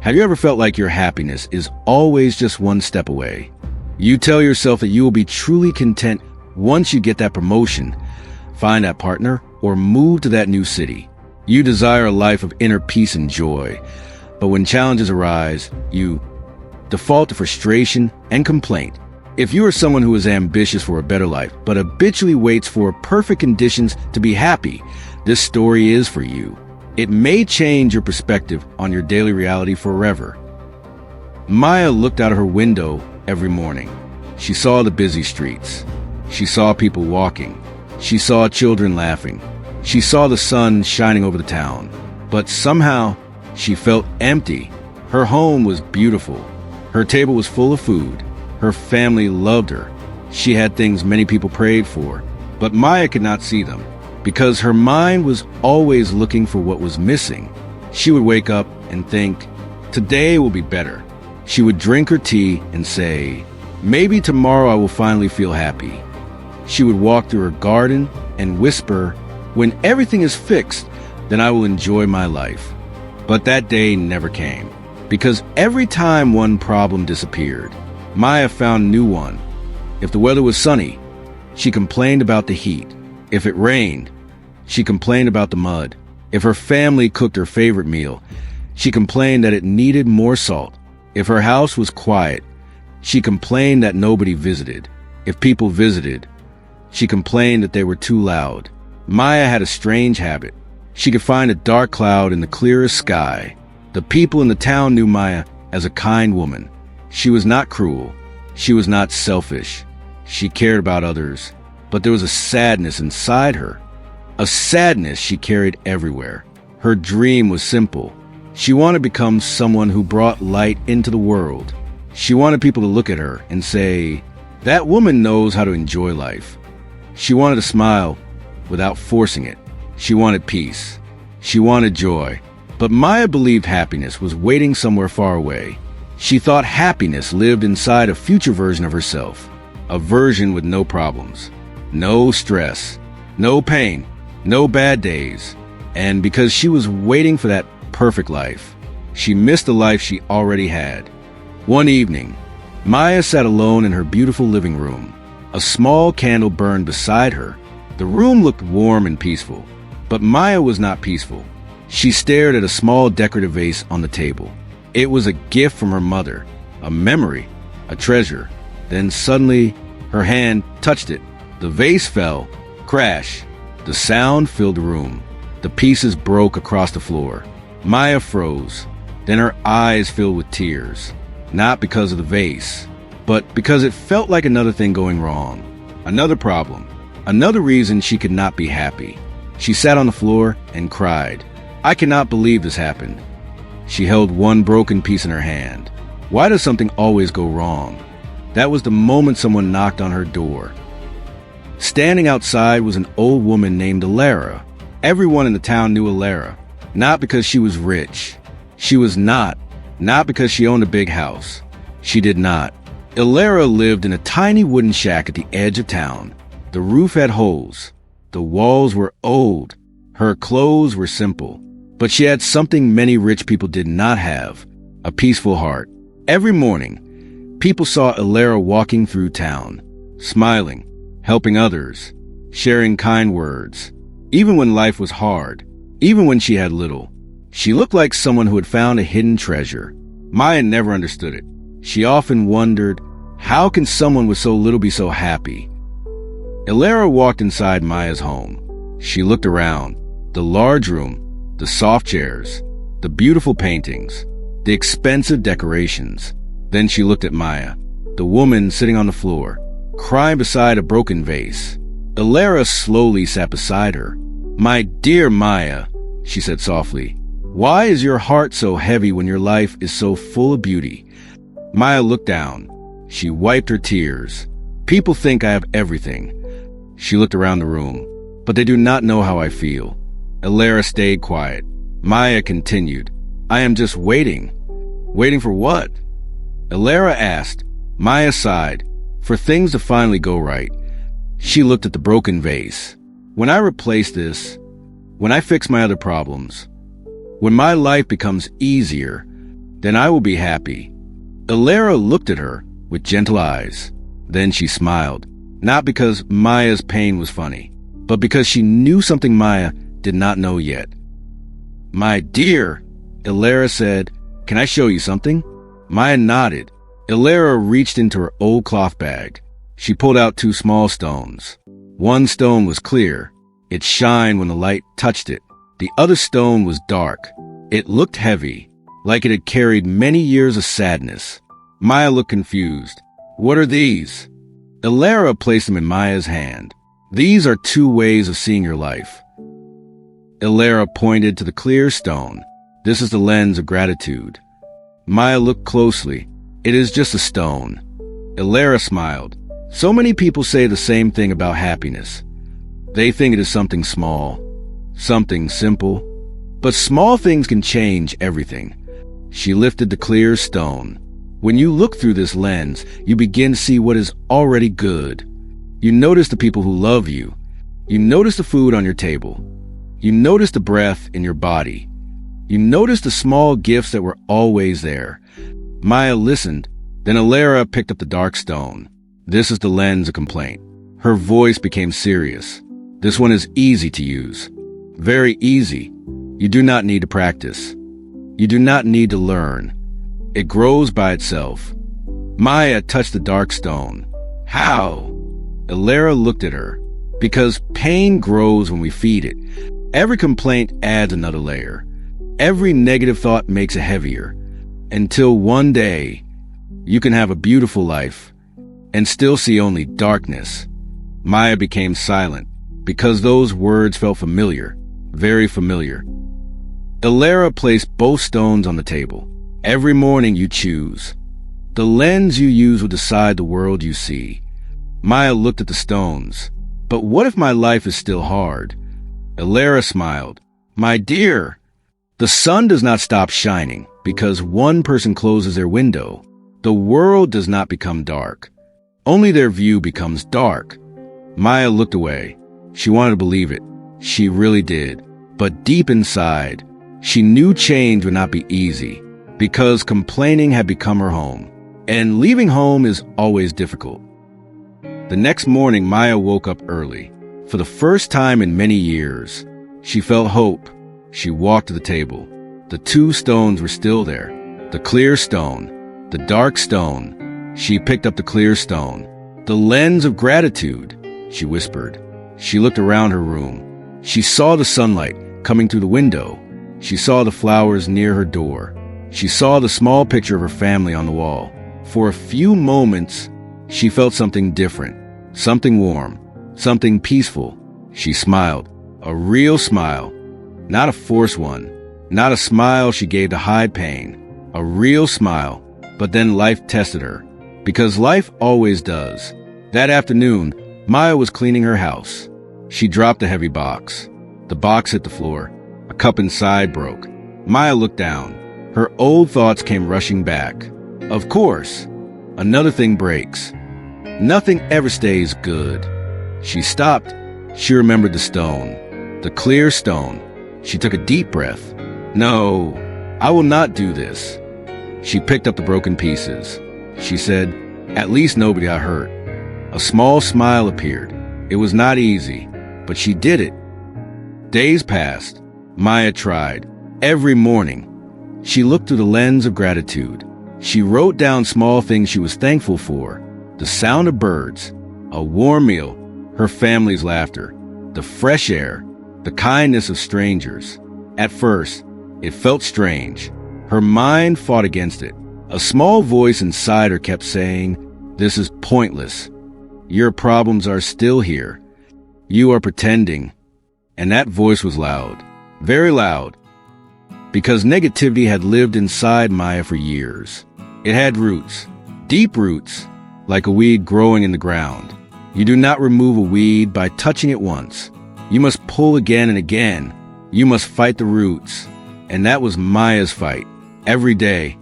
Have you ever felt like your happiness is always just one step away? You tell yourself that you will be truly content once you get that promotion, find that partner, or move to that new city. You desire a life of inner peace and joy. But when challenges arise, you default to frustration and complaint. If you are someone who is ambitious for a better life, but habitually waits for perfect conditions to be happy, this story is for you. It may change your perspective on your daily reality forever. Maya looked out of her window every morning. She saw the busy streets. She saw people walking. She saw children laughing. She saw the sun shining over the town. But somehow, she felt empty. Her home was beautiful. Her table was full of food. Her family loved her. She had things many people prayed for. But Maya could not see them, because her mind was always looking for what was missing. She would wake up and think, today will be better. She would drink her tea and say, maybe tomorrow I will finally feel happy. She would walk through her garden and whisper, when everything is fixed, then I will enjoy my life. But that day never came, because every time one problem disappeared, Maya found a new one. If the weather was sunny, she complained about the heat. If it rained, she complained about the mud. If her family cooked her favorite meal, she complained that it needed more salt. If her house was quiet, she complained that nobody visited. If people visited, she complained that they were too loud. Maya had a strange habit. She could find a dark cloud in the clearest sky. The people in the town knew Maya as a kind woman. She was not cruel. She was not selfish. She cared about others. But there was a sadness inside her. A sadness she carried everywhere. Her dream was simple. She wanted to become someone who brought light into the world. She wanted people to look at her and say, that woman knows how to enjoy life. She wanted to smile without forcing it. She wanted peace. She wanted joy. But Maya believed happiness was waiting somewhere far away. She thought happiness lived inside a future version of herself, a version with no problems, no stress, no pain, no bad days. And because she was waiting for that perfect life, she missed the life she already had. One evening, Maya sat alone in her beautiful living room. A small candle burned beside her. The room looked warm and peaceful, but Maya was not peaceful. She stared at a small decorative vase on the table. It was a gift from her mother, a memory, a treasure. Then suddenly, her hand touched it. The vase fell. Crash. The sound filled the room. The pieces broke across the floor. Maya froze. Then her eyes filled with tears. Not because of the vase, but because it felt like another thing going wrong. Another problem. Another reason she could not be happy. She sat on the floor and cried. I cannot believe this happened. She held one broken piece in her hand. Why does something always go wrong? That was the moment someone knocked on her door. Standing outside was an old woman named Elara. Everyone in the town knew Elara, not because she was rich. She was not because she owned a big house. She did not. Elara lived in a tiny wooden shack at the edge of town. The roof had holes. The walls were old. Her clothes were simple. But she had something many rich people did not have, a peaceful heart. Every morning, people saw Elara walking through town, smiling, helping others, sharing kind words. Even when life was hard, even when she had little, she looked like someone who had found a hidden treasure. Maya never understood it. She often wondered, how can someone with so little be so happy? Elara walked inside Maya's home. She looked around. The large room, the soft chairs, the beautiful paintings, the expensive decorations. Then she looked at Maya, the woman sitting on the floor, crying beside a broken vase. Elara slowly sat beside her. My dear Maya, she said softly, why is your heart so heavy when your life is so full of beauty? Maya looked down. She wiped her tears. People think I have everything. She looked around the room, but they do not know how I feel. Elara stayed quiet. Maya continued, I am just waiting. Waiting for what? Elara asked. Maya sighed. For things to finally go right. She looked at the broken vase. When I replace this, when I fix my other problems, when my life becomes easier, then I will be happy. Elara looked at her with gentle eyes. Then she smiled, not because Maya's pain was funny, but because she knew something Maya did not know yet. "My dear," Elara said, "can I show you something?" Maya nodded. Elara reached into her old cloth bag. She pulled out 2 small stones. One stone was clear. It shined when the light touched it. The other stone was dark. It looked heavy, like it had carried many years of sadness. Maya looked confused. "What are these?" Elara placed them in Maya's hand. "These are 2 ways of seeing your life." Elara pointed to the clear stone. "This is the lens of gratitude." Maya looked closely. "It is just a stone." Elara smiled. So many people say the same thing about happiness. They think it is something small, something simple. But small things can change everything. She lifted the clear stone. When you look through this lens, you begin to see what is already good. You notice the people who love you. You notice the food on your table. You notice the breath in your body. You notice the small gifts that were always there. Maya listened. Then Elara picked up the dark stone. "This is the lens of complaint." Her voice became serious. "This one is easy to use. Very easy. You do not need to practice. You do not need to learn. It grows by itself." Maya touched the dark stone. "How?" Elara looked at her. "Because pain grows when we feed it. Every complaint adds another layer. Every negative thought makes it heavier. Until one day, you can have a beautiful life and still see only darkness." Maya became silent because those words felt familiar, very familiar. Elara placed both stones on the table. "Every morning you choose. The lens you use will decide the world you see." Maya looked at the stones. "But what if my life is still hard?" Elara smiled. "My dear, the sun does not stop shining because one person closes their window. The world does not become dark. Only their view becomes dark." Maya looked away. She wanted to believe it. She really did. But deep inside, she knew change would not be easy because complaining had become her home. And leaving home is always difficult. The next morning, Maya woke up early. For the first time in many years, she felt hope. She walked to the table. The 2 stones were still there. The clear stone, the dark stone. She picked up the clear stone. "The lens of gratitude," she whispered. She looked around her room. She saw the sunlight coming through the window. She saw the flowers near her door. She saw the small picture of her family on the wall. For a few moments, she felt something different, something warm, something peaceful. She smiled, a real smile, not a forced one, not a smile she gave to hide pain, a real smile. But then life tested her, because life always does. That afternoon, Maya was cleaning her house. She dropped a heavy box. The box hit the floor. A cup inside broke. Maya looked down. Her old thoughts came rushing back. Of course, another thing breaks. Nothing ever stays good. She stopped. She remembered the stone, the clear stone. She took a deep breath. "No, I will not do this." She picked up the broken pieces. She said, "At least nobody got hurt." A small smile appeared. It was not easy, but she did it. Days passed. Maya tried. Every morning, she looked through the lens of gratitude. She wrote down small things she was thankful for. The sound of birds, a warm meal, her family's laughter, the fresh air, the kindness of strangers. At first, it felt strange. Her mind fought against it. A small voice inside her kept saying, "This is pointless. Your problems are still here. You are pretending." And that voice was loud, very loud, because negativity had lived inside Maya for years. It had roots, deep roots, like a weed growing in the ground. You do not remove a weed by touching it once. You must pull again and again. You must fight the roots. And that was Maya's fight, every day.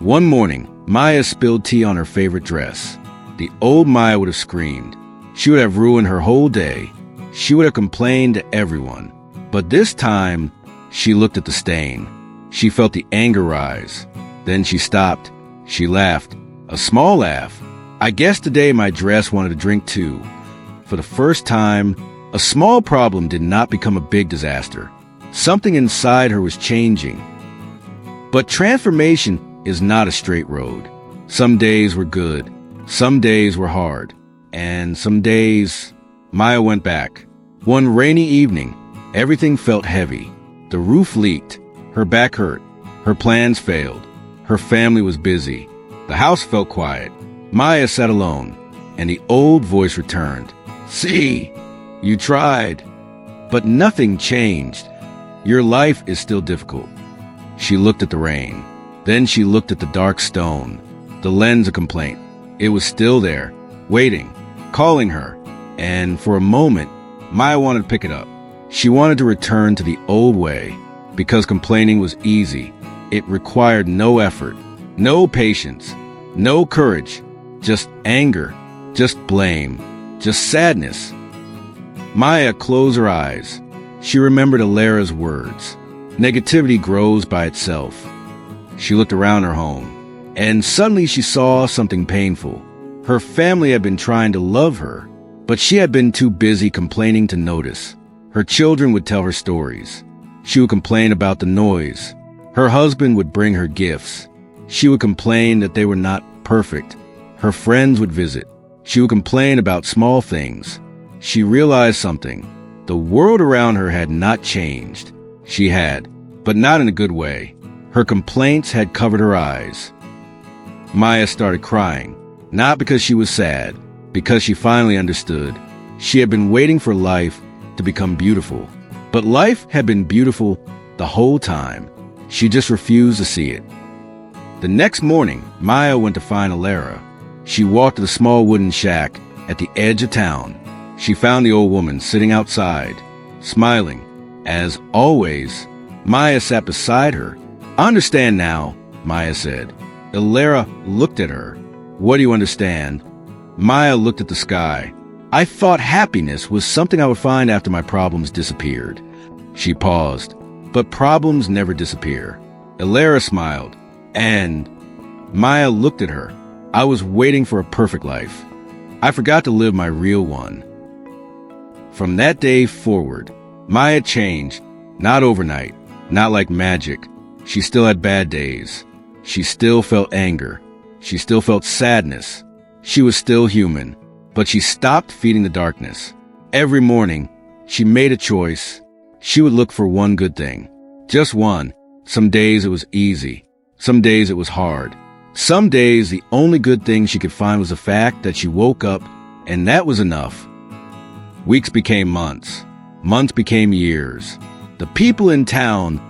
One morning, Maya spilled tea on her favorite dress. The old Maya would have screamed. She would have ruined her whole day. She would have complained to everyone. But this time, she looked at the stain. She felt the anger rise. Then she stopped. She laughed. A small laugh. I guess today my dress wanted to drink too. For the first time, a small problem did not become a big disaster. Something inside her was changing. But transformation is not a straight road. Some days were good. Some days were hard. And some days, Maya went back. One rainy evening, everything felt heavy. The roof leaked. Her back hurt. Her plans failed. Her family was busy. The house felt quiet. Maya sat alone, and the old voice returned. See, you tried, but nothing changed. Your life is still difficult. She looked at the rain. Then she looked at the dark stone, the lens of complaint. It was still there, waiting, calling her. And for a moment, Maya wanted to pick it up. She wanted to return to the old way, because complaining was easy. It required no effort, no patience, no courage, just anger, just blame, just sadness. Maya closed her eyes. She remembered Elara's words. Negativity grows by itself. She looked around her home, and suddenly she saw something painful. Her family had been trying to love her, but she had been too busy complaining to notice. Her children would tell her stories. She would complain about the noise. Her husband would bring her gifts. She would complain that they were not perfect. Her friends would visit. She would complain about small things. She realized something. The world around her had not changed. She had, but not in a good way. Her complaints had covered her eyes. Maya started crying, not because she was sad, because she finally understood. She had been waiting for life to become beautiful. But life had been beautiful the whole time. She just refused to see it. The next morning, Maya went to find Elara. She walked to the small wooden shack at the edge of town. She found the old woman sitting outside, smiling. As always, Maya sat beside her. "I understand now," Maya said. Elara looked at her. "What do you understand?" Maya looked at the sky. "I thought happiness was something I would find after my problems disappeared." She paused. But problems never disappear. Elara smiled, and Maya looked at her. "I was waiting for a perfect life. I forgot to live my real one." From that day forward, Maya changed, not overnight, not like magic. She still had bad days. She still felt anger. She still felt sadness. She was still human, but she stopped feeding the darkness. Every morning, she made a choice. She would look for one good thing. Just one. Some days it was easy. Some days it was hard. Some days the only good thing she could find was the fact that she woke up, and that was enough. Weeks became months. Months became years. The people in town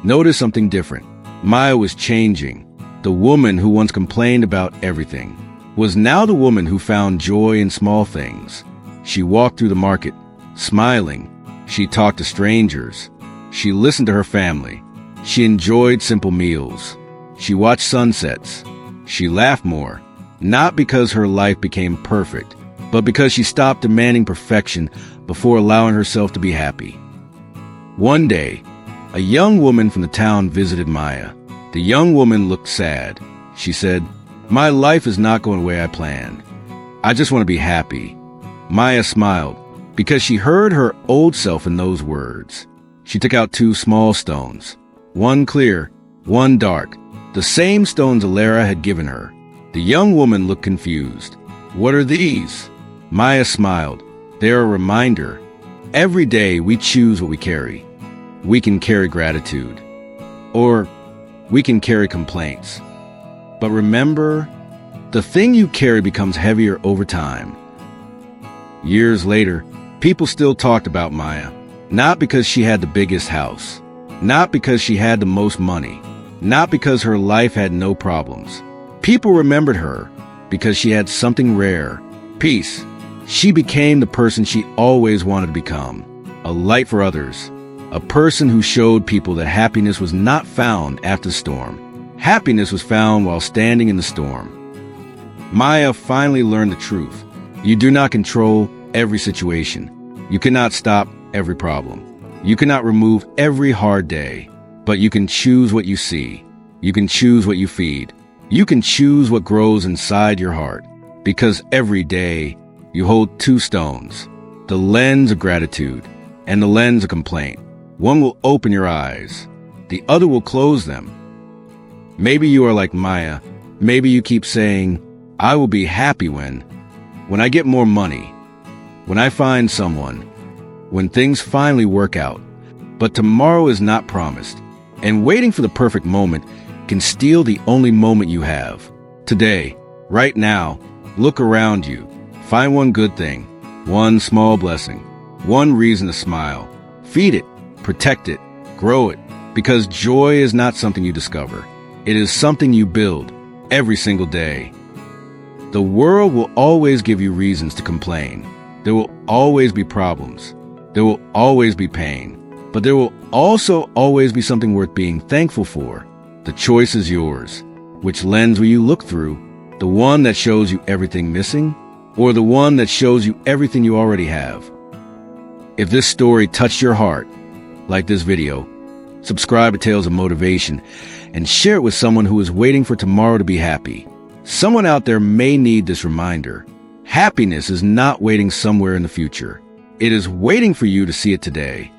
noticed something different. Maya was changing. The woman who once complained about everything was now the woman who found joy in small things. She walked through the market, smiling. She talked to strangers. She listened to her family. She enjoyed simple meals. She watched sunsets. She laughed more, not because her life became perfect, but because she stopped demanding perfection before allowing herself to be happy. One day, a young woman from the town visited Maya. The young woman looked sad. She said, "My life is not going the way I planned. I just want to be happy." Maya smiled because she heard her old self in those words. She took out 2 small stones, one clear, one dark, the same stones Elara had given her. The young woman looked confused. "What are these?" Maya smiled. "They're a reminder. Every day we choose what we carry. We can carry gratitude, or we can carry complaints. But remember, the thing you carry becomes heavier over time." Years later, people still talked about Maya, not because she had the biggest house, not because she had the most money, not because her life had no problems. People remembered her because she had something rare, peace. She became the person she always wanted to become, a light for others, a person who showed people that happiness was not found after the storm. Happiness was found while standing in the storm. Maya finally learned the truth. You do not control every situation. You cannot stop every problem. You cannot remove every hard day. But you can choose what you see. You can choose what you feed. You can choose what grows inside your heart. Because every day you hold two stones, the lens of gratitude and the lens of complaint. One will open your eyes. The other will close them. Maybe you are like Maya. Maybe you keep saying, I will be happy when I get more money, when I find someone, when things finally work out. But tomorrow is not promised, and waiting for the perfect moment can steal the only moment you have. Today, right now, look around you. Find one good thing, one small blessing, one reason to smile. Feed it, protect it, grow it, because joy is not something you discover. It is something you build every single day. The world will always give you reasons to complain. There will always be problems. There will always be pain. But there will also always be something worth being thankful for. The choice is yours. Which lens will you look through? The one that shows you everything missing, or the one that shows you everything you already have? If this story touched your heart, like this video, subscribe to Tales of Motivation, and share it with someone who is waiting for tomorrow to be happy. Someone out there may need this reminder. Happiness is not waiting somewhere in the future. It is waiting for you to see it today.